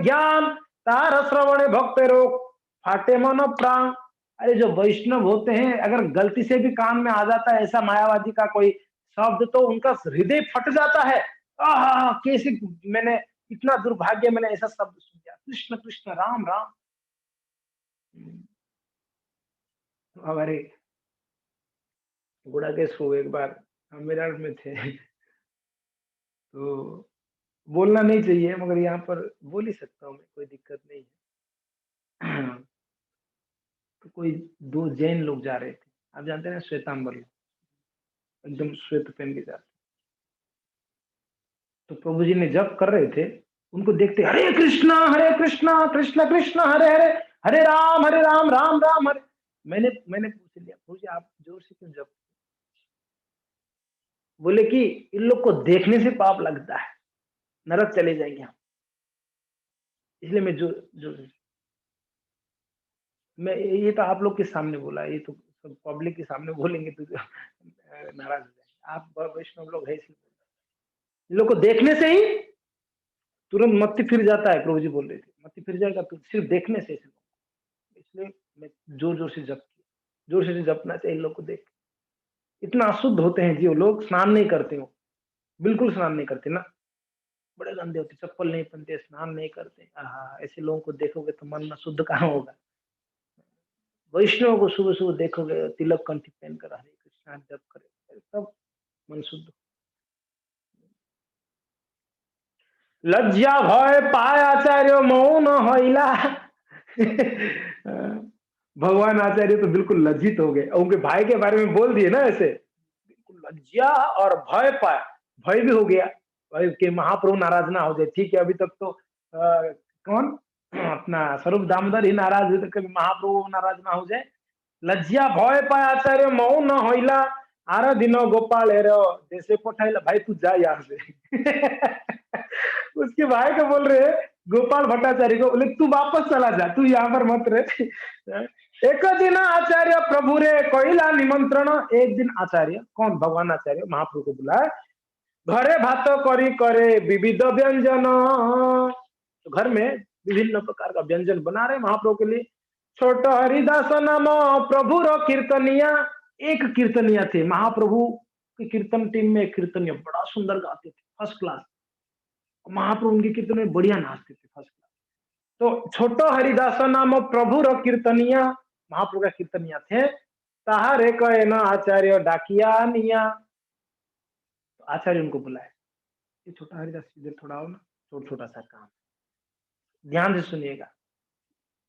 ज्ञान, तार श्रवण भक्त रोग फाटे मन प्राण। अरे जो वैष्णव होते हैं, अगर गलती से भी कान में आ जाता है ऐसा मायावादी का कोई शब्द, तो उनका हृदय फट जाता है। कैसे मैंने, इतना दुर्भाग्य, मैंने ऐसा शब्द सुन लिया, कृष्ण कृष्ण राम राम। हमारे गुड़ाकेश को एक बार हम मेरठ में थे, तो बोलना नहीं चाहिए मगर यहाँ पर बोल ही सकता हूँ मैं, कोई दिक्कत नहीं है। तो कोई दो जैन लोग जा रहे थे, आप जानते हैं श्वेतांबर लोग, एकदम श्वेत पहन के जाते, तो प्रभु जी ने जप कर रहे थे, उनको देखते हरे कृष्णा कृष्ण कृष्ण हरे हरे, हरे राम राम राम हरे। मैंने पूछ लिया, प्रभु जी आप जोर से क्यों जप? बोले कि इन लोग को देखने से पाप लगता है, नरक चले जाएंगे हम, इसलिए मैं जो जो मैं, ये तो आप लोग के सामने बोला, ये तो सब पब्लिक के सामने बोलेंगे तो नाराज हो जाएंगे। आप वैष्णव लोग है इसलिए, इन लोग को देखने से ही तुरंत मत्ती फिर जाता है, प्रभु जी बोल रहे थे मत्ती फिर जाएगा तो सिर्फ देखने से, इसलिए मैं जोर जोर से जप किया, जोर से जपना चाहिए इन लोग को देख। इतना अशुद्ध होते हैं जो लोग, स्नान नहीं करते हो, बिल्कुल स्नान नहीं करते ना, बड़े गंदे होते, चप्पल नहीं पहनते, स्नान नहीं करते। ऐसे लोगों को देखोगे तो मन शुद्ध कहाँ होगा? वैष्णव को सुबह सुबह देखोगे तिलक कंठी पहनकर हरे कृष्णा जप करे, तब मन शुद्ध। लज्जा भय पाय आचार्य मौन हईला। भगवान आचार्य तो बिल्कुल लज्जित हो गए, उनके भाई के बारे में बोल दिए ना ऐसे, बिल्कुल लज्जा और भय पाया, भय भी हो गया भाई कि महाप्रभु नाराज ना हो जाए। ठीक है, अभी तक तो कौन अपना स्वरूप दामोदर ही नाराज हुए, तो कभी महाप्रभु नाराज ना हो जाए। लज्जा भय पाया आचार्य मौन न होइला, आरा दिनो गोपाल जैसे पठाइला, भाई तू जा यहाँ से। उसके भाई को बोल रहे गोपाल भट्टाचार्य को, बोले तू वापस चला जा, तू यहाँ पर मत रहे। एक दिन आचार्य प्रभु रे कोइला निमंत्रण, एक दिन आचार्य कौन, भगवान आचार्य महाप्रभु को बुलाए, घरे भात करी करे विविध व्यंजन, तो घर में विभिन्न प्रकार का व्यंजन बना रहे महाप्रभु के लिए। छोट हरिदास नाम प्रभु रो कीर्तनिया, एक कीर्तनिया थे महाप्रभु की कीर्तन टीम में, एक कीर्तनिया बड़ा सुंदर गाते थे, फर्स्ट क्लास, महाप्रभु उनके कीर्तन में बढ़िया नाचते थे, फर्स्ट क्लास। तो छोटो हरिदास नाम प्रभु रो कीर्तनिया, महाप्रभु का कीर्तनिया थे। ताहारे कहे न आचार्य डाकिया निया। तो आचार्य उनको बुलाए, ये छोटा हरिदास इधर थोड़ा आओ ना, छोटा छोटा सा काम, ध्यान से सुनिएगा।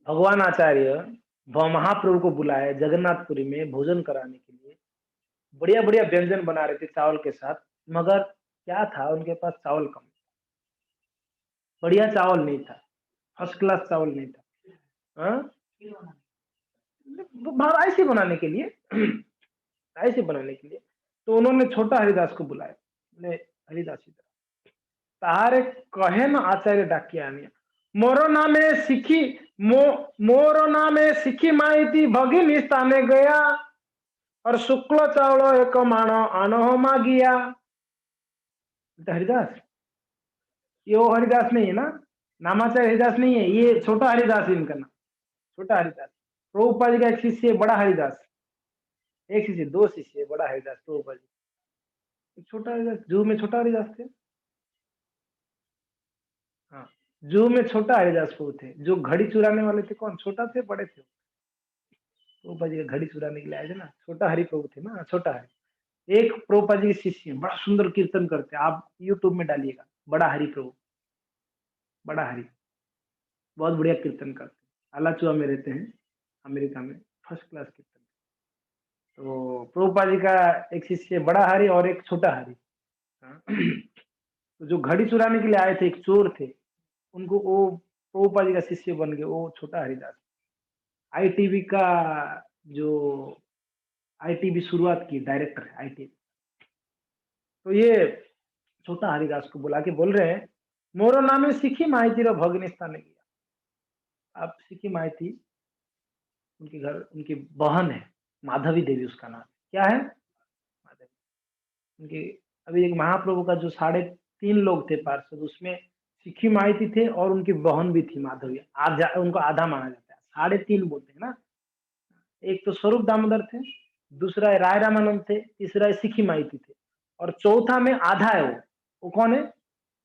भगवान आचार्य महाप्रभु को बुलाए जगन्नाथपुरी में भोजन कराने के लिए। बढ़िया बढ़िया व्यंजन बना रहे थे चावल के साथ, मगर क्या था, उनके पास चावल कम, बढ़िया चावल नहीं था, फर्स्ट क्लास चावल नहीं था। हाँ? राइस ही बनाने के लिए, राइस ही बनाने के लिए। तो उन्होंने छोटा हरिदास को बुलाया, बोले हरिदास इधर तारे कहे न आचार्य डाकिया आनिया, मोरो नामे सिखी मोरो नामे सिखी माइती भगिनी स्थाने गया और शुक्ल चावल एक मानो आनो मागिया। हरिदास, ये वो हरिदास नहीं है ना, नामाचार्य हरिदास नहीं है, ये छोटा हरिदास है इनका नाम, छोटा हरिदास। प्रभुपाद जी का एक शिष्य है बड़ा हरिदास, एक शिष्य, दो शिष्य है बड़ा हरिदास प्रभुपाद जी। छोटा हरिदास जू में छोटा हरिदास थे। हाँ, जू में छोटा हरिदास प्रभु थे। जो घड़ी चुराने वाले थे कौन, छोटा थे बड़े थे? प्रभुपाद जी का घड़ी चुराने के लिए आए थे ना, छोटा हरि प्रभु थे ना, छोटा हरि। एक प्रभुपाद जी के शिष्य हैं, बड़ा सुंदर कीर्तन करते हैं, आप यूट्यूब में डालिएगा, बड़ा हरि प्रभु, बड़ा हरि, बहुत बढ़िया कीर्तन करते हैं। आलाचुआ में रहते हैं, अमेरिका में, फर्स्ट क्लास कीर्तन। तो प्रभुपाद जी का एक शिष्य बड़ा हरि और एक छोटा हरि। हाँ। तो जो घड़ी चुराने के लिए आए थे, एक चोर थे, उनको वो प्रभुपाद जी का शिष्य बन गए, वो छोटा हरिदास। आईटीवी का जो आईटीवी शुरुआत की डायरेक्टर है आईटीवी। तो ये छोटा हरिदास को बुला के बोल रहे हैं, मोरो नाम सिखी माइती रो भगनिस्ता ने किया। आप सिखी माइती, उनके घर उनकी बहन है माधवी देवी, उसका नाम क्या है, माधवी। उनके अभी एक महाप्रभु का जो 3.5 लोग थे पार्षद, उसमें सिखी माइती थे और उनकी बहन भी थी माधवी, उनको आधा माना जाता है, 3.5 बोलते हैं ना। एक तो स्वरूप दामोदर थे, दूसरा है राय रामानंद थे, तीसरा है सिखी माइती थे, और चौथा में आधा है वो कौन है,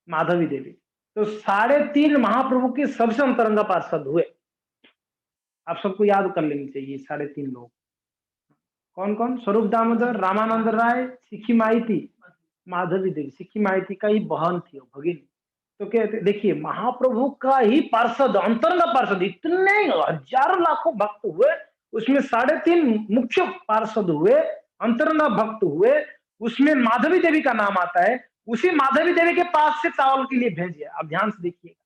माधवी देवी। तो 3.5 महाप्रभु के सबसे अंतरंगा पार्षद हुए। आप सबको याद कर लेनी चाहिए 3.5 लोग कौन कौन, स्वरूप दामोदर, रामानंद राय, सिखी माइती, माधवी देवी। सिखी माइती का ही बहन थी वो, भगिनी। तो कहते देखिए, महाप्रभु का ही पार्षद, अंतरंगा पार्षद, इतने हजारों लाखों भक्त हुए, उसमें 3.5 मुख्य पार्षद हुए, अंतरंगा भक्त हुए, उसमें माधवी देवी का नाम आता है। उसी माधवी देवी के पास से चावल के लिए भेजिए। आप ध्यान से देखिएगा,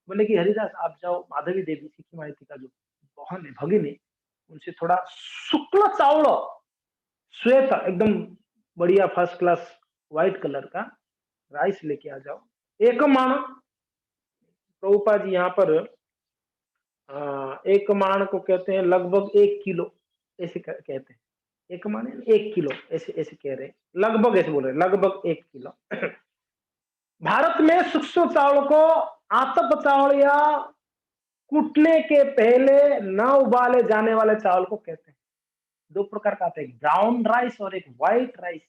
बोले कि हरिदास आप जाओ, माधवी देवी सिखी माइती का जो बहन है, भगिनी, उनसे थोड़ा शुक्ल चावल, श्वेत एकदम बढ़िया फर्स्ट क्लास व्हाइट कलर का राइस लेके आ जाओ। एक माण, प्रभुपाद जी यहाँ पर एक माण को कहते हैं लगभग 1 किलो, ऐसे कहते हैं। एक माण 1 किलो, ऐसे ऐसे कह रहे हैं, लगभग ऐसे बोल रहे हैं, लगभग 1 किलो। भारत में सूक्ष्म चावल को आतप चावल या कूटने के पहले न उबाले जाने वाले चावल को कहते हैं। 2 प्रकार का आता है, एक ब्राउन राइस और एक व्हाइट राइस।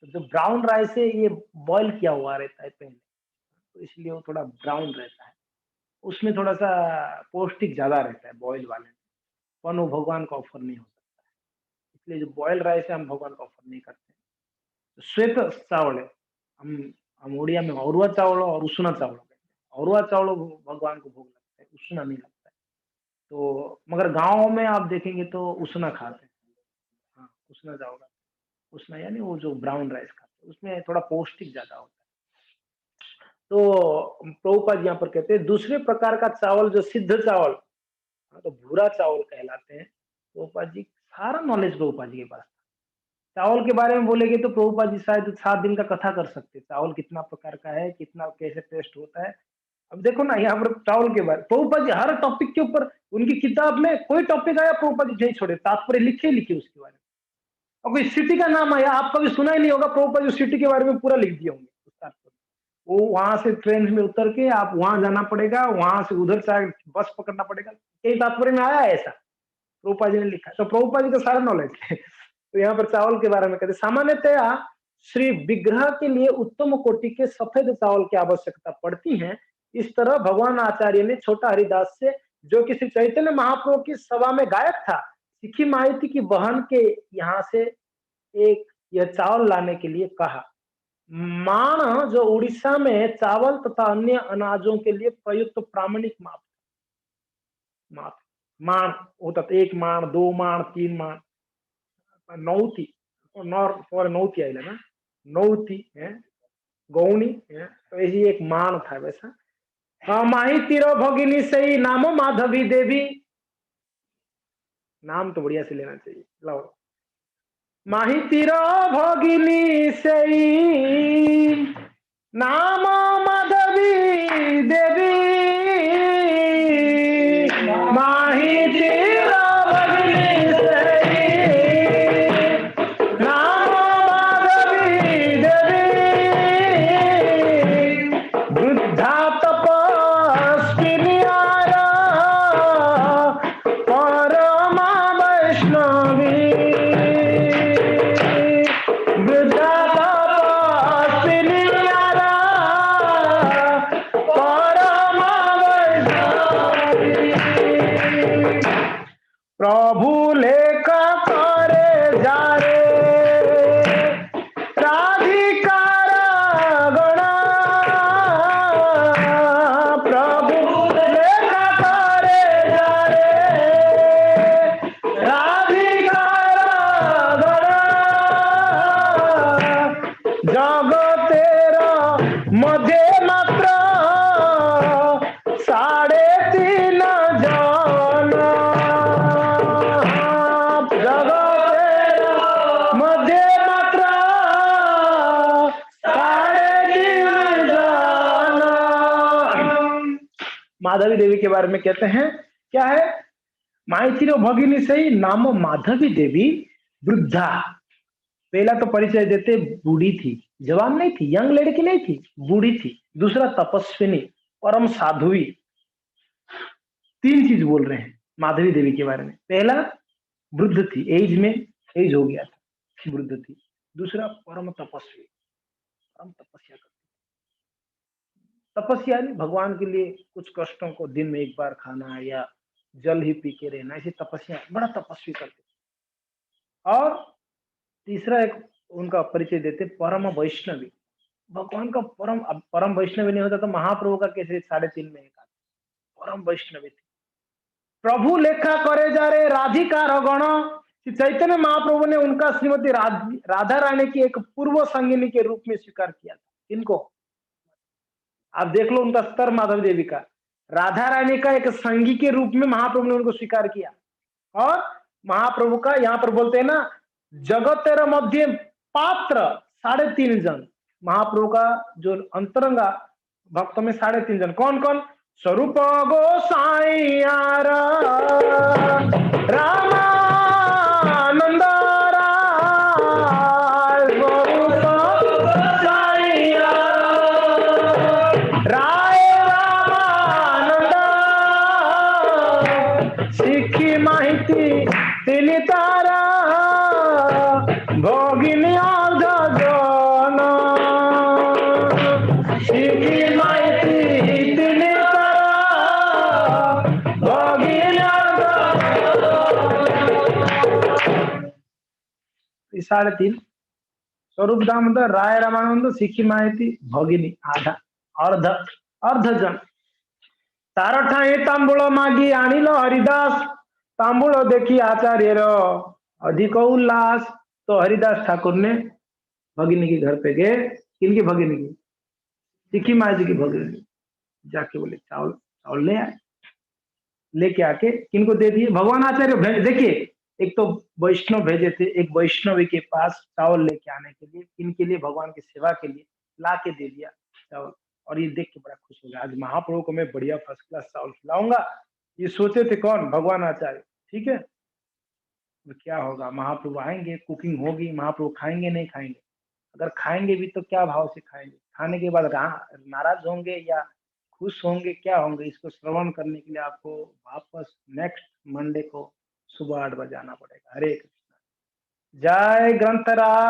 तो जो ब्राउन राइस है ये बॉईल किया हुआ रहता है पहले, तो इसलिए वो थोड़ा ब्राउन रहता है, उसमें थोड़ा सा पौष्टिक ज्यादा रहता है बॉयल वाले में, पर वो भगवान का ऑफर नहीं हो सकता है, इसलिए जो बॉयल राइस है हम भगवान का ऑफर नहीं करते हैं। तो श्वेत चावल है, हम उड़िया में औरुआ चावल और उसना चावल कहते हैं। औरुआ चावल भगवान को भोग लगता है, उसना नहीं लगता है। तो मगर गाँव में आप देखेंगे तो उसना खाते हैं। हाँ, उसना चावल, उसना यानी वो जो ब्राउन राइस खाते हैं, उसमें थोड़ा पौष्टिक ज्यादा होता है। तो प्रभुपाद यहाँ पर कहते हैं दूसरे प्रकार का चावल जो सिद्ध चावल, तो भूरा चावल कहलाते हैं। प्रभुपाद जी सारा नॉलेज प्रभुपाद जी के पास था। चावल के बारे में बोलेंगे तो प्रभुपाद जी शायद 7 दिन का कथा कर सकते, चावल कितना प्रकार का है, कितना कैसे टेस्ट होता है। अब देखो ना यहाँ पर चावल के बारे, प्रभुपाद जी हर टॉपिक के ऊपर, उनकी किताब में कोई टॉपिक आया प्रभुपाद जी नहीं छोड़े, तात्पर्य लिखे लिखे उसके बारे में। और कोई सिटी का नाम आया, आप कभी सुना ही नहीं होगा, प्रभुपाद जी सिटी के बारे में पूरा लिख दिए होंगे उस तात्पर्य। वो वहां से ट्रेन में उतर के आप वहां जाना पड़ेगा, वहां से उधर से बस पकड़ना पड़ेगा, कई तात्पर्य में आया है ऐसा, प्रभुपाद जी ने लिखा। तो प्रभुपाद जी का सारा नॉलेज है। तो यहाँ पर चावल के बारे में कहते सामान्यतया श्री विग्रह के लिए उत्तम कोटि के सफेद चावल की आवश्यकता पड़ती है। इस तरह भगवान आचार्य ने छोटा हरिदास से, जो कि श्री चैतन्य महाप्रभु की सभा में गायक था, सिक्की माइती की बहन के यहाँ से एक यह चावल लाने के लिए कहा। माण जो उड़ीसा में चावल तथा अन्य अनाजों के लिए प्रयुक्त प्रामाणिक माप माप माण होता था, 1 माण, 2 माण, 3 माण, नौती नॉर फॉर नौती आइला ना, नौती है, गौणी है, तो यही एक माण था वैसा। माहितीर भगिनी सही नामो माधवी देवी, नाम तो बढ़िया से लेना चाहिए, लो। माहितीर भगिनी सही नाम माधवी देवी, माहितीर भगिनी सही नाम माधवी देवी, वृद्धा तपस्विनी परमा वैष्णवी, वृद्धा तपस्विनी परमा वैष्णवी, प्रभु लेखा करे जा रे राधिकार गणा, प्रभु लेखा करे जा रे राधिकार गणा, जगतेर मध्य मात्र 3.5 जन, जगतेर मध्य मात्र 3.5 जन। माधवी देवी के बारे में कहते हैं, क्या है? माइथी भगिनी सही नाम माधवी देवी, वृद्धा। पहला तो परिचय देते बूढ़ी थी, जवान नहीं थी, यंग लड़की नहीं थी, बूढ़ी थी। दूसरा तपस्विनी, परम साध्वी। 3 चीज बोल रहे हैं माधवी देवी के बारे में। पहला वृद्ध थी, एज हो गया था, वृद्ध थी। दूसरा परम तपस्वी, परम तपस्या करती। तपस्या नहीं, भगवान के लिए कुछ कष्टों को दिन में 1 बार खाना या जल ही पी के रहना, ऐसी तपस्या, बड़ा तपस्वी करते। और तीसरा एक उनका परिचय देते परम वैष्णवी। भगवान का परम वैष्णवी नहीं होता तो महाप्रभु का कैसे 3.5 में 1 आता? परम वैष्णवी थी। प्रभु लेखा करे जा रे राधिकार गण, चैतन्य महाप्रभु ने उनका श्रीमती राधा रानी की एक पूर्व संगिनी के रूप में स्वीकार किया था। इनको आप देख लो उनका स्तर माधव देवी का, राधा रानी का एक संगी के रूप में महाप्रभु ने उनको स्वीकार किया। और महाप्रभु का यहाँ पर बोलते हैं ना, जगतेर मध्य पात्र 3.5 जन। महाप्रभु का जो अंतरंगा भक्तों में 3.5 जन, कौन कौन? स्वरूप गोसाइयार रामानंद राय, स्वरूप गोसाइयार राय रामानंद, सिक्की माहिती तिनी तारा भगिनी अर्ध जन, सिक्की माहिती तिनी तारा भगिनी अर्ध जन। 3.5 स्वरूप दामोदर राय रामानंद, सिक्की माहिती भगिनी अर्ध जन। तार ठाई तांबूल मागी आनिल हरिदास, तांबूल देखी आचार्यर अधिक उल्लास। तो हरिदास ठाकुर ने भगिनी के घर पे गए, किनकी भगिनी की? सिक्की माहिती की भगिनी। जाके बोले चावल ले आए, लेके आके किनको दे दिए? भगवान आचार्य। देखिए, एक तो वैष्णव भेजे थे, एक वैष्णवी के पास चावल लेके आने के लिए, इनके लिए भगवान की सेवा के लिए ला के दे दिया चावल। और ये देख के बड़ा खुश हो गया, आज महाप्रभु को मैं बढ़िया फर्स्ट क्लास चावल खिलाऊंगा। ये सोचे थे कौन? भगवान आचार्य। ठीक है, तो क्या होगा? महाप्रभु आएंगे, कुकिंग होगी, महाप्रभु खाएंगे नहीं खाएंगे? अगर खाएंगे भी तो क्या भाव से खाएंगे? खाने के बाद नाराज होंगे या खुश होंगे, क्या होंगे? इसको श्रवण करने के लिए आपको वापस नेक्स्ट मंडे को सुबह 8 बजे आना पड़ेगा। हरे कृष्ण, जय ग्रंथराज।